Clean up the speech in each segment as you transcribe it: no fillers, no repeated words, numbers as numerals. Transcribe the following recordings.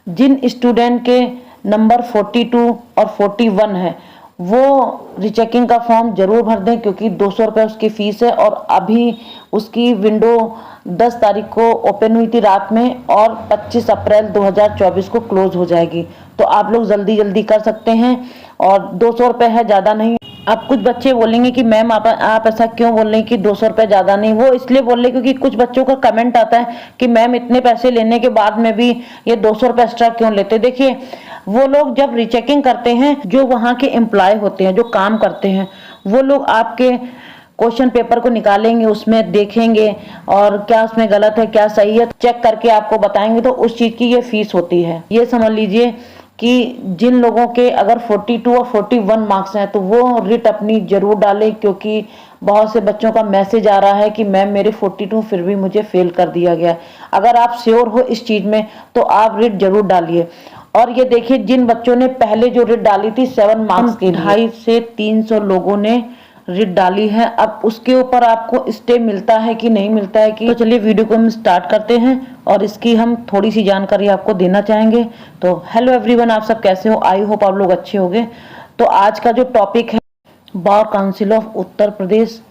जिन student के number 42 और 41 है वो रीचेकिंग का फॉर्म जरूर भर दें, क्योंकि 200 रुपये उसकी फ़ीस है और अभी उसकी विंडो 10 तारीख को ओपन हुई थी रात में और 25 अप्रैल 2024 को क्लोज हो जाएगी। तो आप लोग जल्दी जल्दी कर सकते हैं और 200 रुपये है, ज़्यादा नहीं। अब कुछ बच्चे बोलेंगे कि मैम आप ऐसा क्यों बोल रहे हैं कि 200 रुपये ज़्यादा नहीं। वो इसलिए बोल रहे क्योंकि कुछ बच्चों का कमेंट आता है कि मैम इतने पैसे लेने के बाद में भी ये 200 रुपये एक्स्ट्रा क्यों लेते। देखिए, वो लोग जब रीचेकिंग करते हैं, जो वहाँ के एम्प्लॉय होते हैं, जो काम करते हैं, वो लोग आपके क्वेश्चन पेपर को निकालेंगे, उसमें देखेंगे और क्या उसमें गलत है क्या सही है चेक करके आपको बताएंगे। तो उस चीज़ की ये फीस होती है। ये समझ लीजिए कि जिन लोगों के अगर 42 और 41 मार्क्स हैं तो वो रिट अपनी जरूर डालें, क्योंकि बहुत से बच्चों का मैसेज आ रहा है कि मैम मेरे 42 फिर भी मुझे फेल कर दिया गया। अगर आप श्योर हो इस चीज़ में तो आप रिट जरूर डालिए। और ये देखिए, जिन बच्चों ने पहले जो रिट डाली थी 7 मार्क्स की, 250 से 300 लोगों ने रिट डाली है। अब उसके ऊपर आपको स्टे मिलता है कि नहीं मिलता है कि, तो चलिए वीडियो को हम स्टार्ट करते हैं और इसकी हम थोड़ी सी जानकारी आपको देना चाहेंगे। तो हेलो एवरीवन, आप सब कैसे हो? आई होप आप लोग अच्छे होंगे। तो आज का जो टॉपिक है, bar council of Uttar Pradesh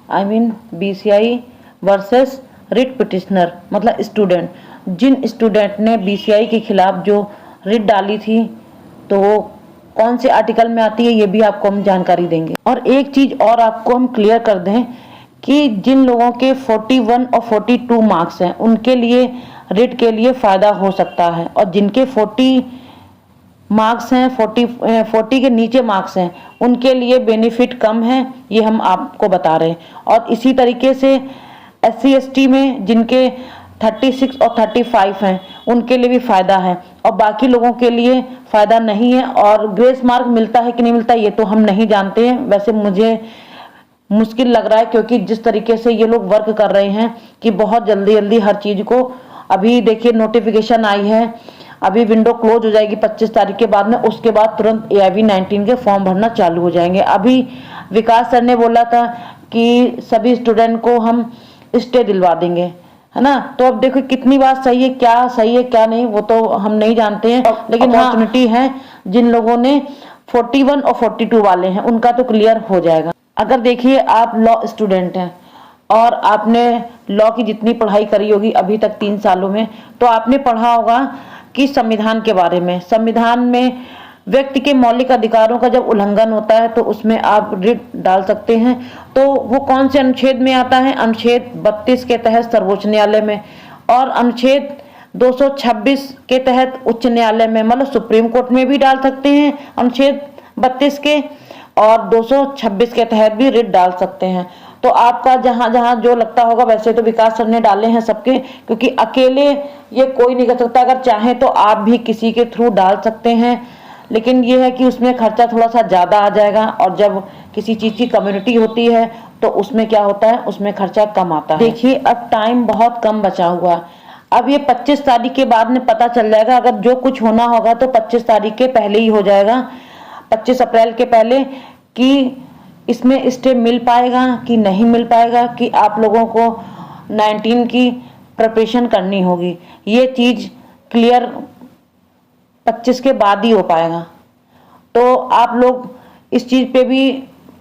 BCI versus writ petitioner, मतलब स्टूडेंट। जिन स्टूडेंट ने BCI के खिलाफ जो रिट डाली थी तो वो कौन से आर्टिकल में आती है ये भी आपको हम जानकारी देंगे। और एक चीज और आपको हम क्लियर कर दें कि जिन लोगों के 41 और 42 मार्क्स हैं उनके लिए रिट के लिए फायदा हो सकता है, और जिनके 40 मार्क्स हैं, 40 के नीचे मार्क्स हैं, उनके लिए बेनिफिट कम है, ये हम आपको बता रहे हैं। और इसी तरीके से SC ST में जिनके 36 और 35 हैं उनके लिए भी फायदा है, और बाकी लोगों के लिए फायदा नहीं है। और ग्रेस मार्क मिलता है कि नहीं मिलता ये तो हम नहीं जानते हैं। वैसे मुझे मुश्किल लग रहा है, क्योंकि जिस तरीके से ये लोग वर्क कर रहे हैं कि बहुत जल्दी जल्दी हर चीज को, अभी देखिए नोटिफिकेशन आई है, अभी विंडो क्लोज हो जाएगी 25 तारीख के बाद में, उसके बाद तुरंत AIV 19 के फॉर्म भरना चालू हो जाएंगे। अभी विकास सर ने बोला था कि सभी स्टूडेंट को हम स्टे दिलवा देंगे, है ना। तो अब देखो कितनी बात सही है क्या नहीं वो तो हम नहीं जानते हैं, लेकिन अपॉर्चुनिटी है जिन लोगों ने 41 और 42 वाले हैं उनका तो क्लियर हो जाएगा। अगर देखिए आप लॉ स्टूडेंट हैं और आपने लॉ की जितनी पढ़ाई करी होगी अभी तक 3 सालों में, तो आपने पढ़ा होगा कि संविधान के बारे में। संविधान में व्यक्ति के मौलिक अधिकारों का जब उल्लंघन होता है तो उसमें आप रिट डाल सकते हैं। तो वो कौन से अनुच्छेद में आता है? अनुच्छेद 32 के तहत सर्वोच्च न्यायालय में, और अनुच्छेद 226 के तहत उच्च न्यायालय में, मतलब सुप्रीम कोर्ट में भी डाल सकते हैं अनुच्छेद 32 के, और 226 के तहत भी रिट डाल सकते हैं। तो आपका जहां जहां जो लगता होगा, वैसे तो विकास सर ने डाले हैं सबके, क्योंकि अकेले ये कोई नहीं कर सकता। अगर चाहे तो आप भी किसी के थ्रू डाल सकते हैं, लेकिन ये है कि उसमें खर्चा थोड़ा सा ज़्यादा आ जाएगा, और जब किसी चीज़ की कम्युनिटी होती है तो उसमें क्या होता है, उसमें खर्चा कम आता है। देखिए अब टाइम बहुत कम बचा हुआ है। अब ये 25 तारीख के बाद में पता चल जाएगा। अगर जो कुछ होना होगा तो 25 तारीख के पहले ही हो जाएगा, 25 अप्रैल के पहले, कि इसमें स्टे मिल पाएगा कि नहीं मिल पाएगा, कि आप लोगों को 19 की प्रिपरेशन करनी होगी। ये चीज़ क्लियर 25 के बाद ही हो पाएगा। तो आप लोग इस चीज़ पे भी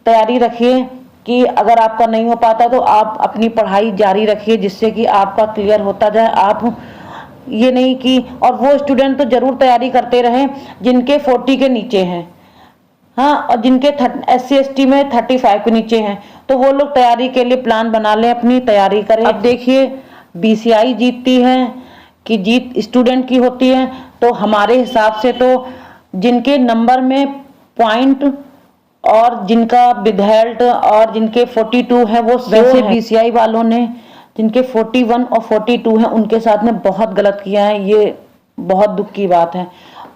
तैयारी रखिए कि अगर आपका नहीं हो पाता तो आप अपनी पढ़ाई जारी रखिए, जिससे कि आपका क्लियर होता जाए। आप ये नहीं कि, और वो स्टूडेंट तो ज़रूर तैयारी करते रहे जिनके 40 के नीचे हैं, हाँ, और जिनके SC ST में 35 के नीचे हैं, तो वो लोग तैयारी के लिए प्लान बना लें, अपनी तैयारी करें। अब देखिए BCI जीतती है कि जीत स्टूडेंट की होती है, तो हमारे हिसाब से तो जिनके नंबर में पॉइंट और जिनका विदहेल्ट और जिनके 42 है वो, वैसे BCI वालों ने जिनके 41 और 42 हैं उनके साथ में बहुत गलत किया है, ये बहुत दुख की बात है।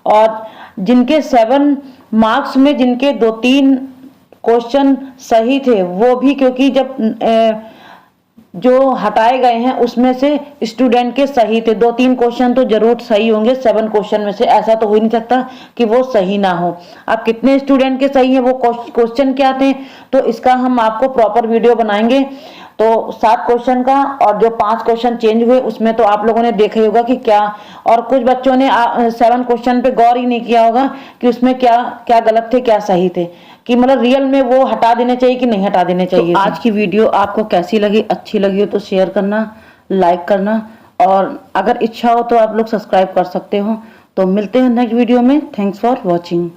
और जिनके 7 मार्क्स में जिनके 2-3 क्वेश्चन सही थे, वो भी क्योंकि जब जो हटाए गए हैं उसमें से स्टूडेंट के सही थे। 2-3 क्वेश्चन तो जरूर सही होंगे 7 क्वेश्चन में से, ऐसा तो हो ही नहीं सकता कि वो सही ना हो। अब कितने स्टूडेंट के सही है, वो क्वेश्चन क्या थे, तो इसका हम आपको प्रॉपर वीडियो बनाएंगे। तो 7 क्वेश्चन का और जो 5 क्वेश्चन चेंज हुए उसमें तो आप लोगों ने देखा ही होगा कि क्या, और कुछ बच्चों ने 7 क्वेश्चन पे गौर ही नहीं किया होगा कि उसमें क्या क्या गलत थे क्या सही थे, कि मतलब रियल में वो हटा देने चाहिए कि नहीं हटा देने चाहिए। तो आज की वीडियो आपको कैसी लगी, अच्छी लगी हो तो शेयर करना, लाइक करना, और अगर इच्छा हो तो आप लोग सब्सक्राइब कर सकते हो। तो मिलते हैं नेक्स्ट वीडियो में। Thanks for watching.